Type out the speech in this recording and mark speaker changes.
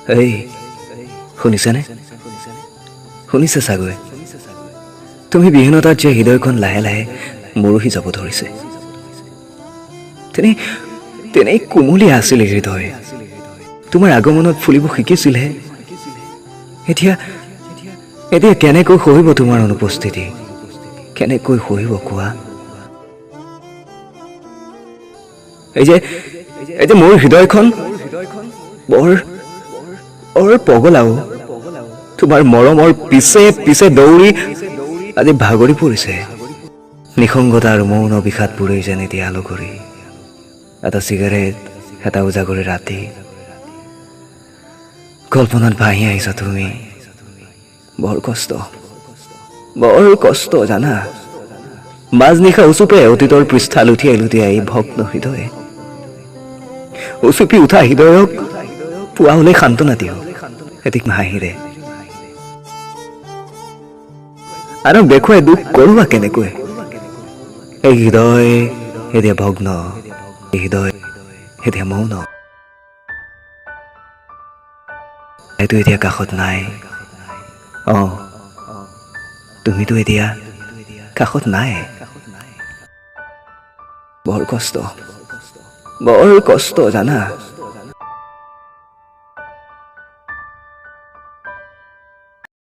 Speaker 1: এই শুনিছানে? শুনিছে চাগৈ তুমি বিহীনতাত যে হৃদয়খন লাহে লাহে মৰহি যাব ধৰিছে। তেনেই কোমলীয়া আছিল হৃদয়, তোমাৰ আগমনত ফুলিব শিকিছিলহে। এতিয়া কেনেকৈ সহিব তোমাৰ অনুপস্থিতি? কেনেকৈ সহিব কোৱা? এই যে মোৰ হৃদয়খন বৰ পগলাও, তোমাৰ মৰমৰ পিছে পিছে দৌৰি আজি ভাগৰি পৰিছে। নিসংগতা আৰু মৌন বিষাদবোৰেই যেন এতিয়া আলো কৰি এটা চিগাৰেট, এটা উজাগৰি ৰাতি। কল্পনাত ভাহি আহিছা তুমি, বৰ কষ্ট জানা। মাজনিশা উচুপে অতীতৰ পৃষ্ঠা লুটিয়াই লুটিয়াই ভগ্ন হৃদয়। উচুপি উঠা হৃদয়ক পুৱা হলে সান্তনা দিওঁ এটিক হাঁহিৰে। আনক দেখুৱাই দুখ কৰোৱা কেনেকৈ? এই হৃদয় এতিয়া ভগ্ন, এই হৃদয় এতিয়া মৌন। এইটো এতিয়া কাষত নাই। তুমিতো এতিয়া কাষত নাই। বৰ কষ্ট জানা।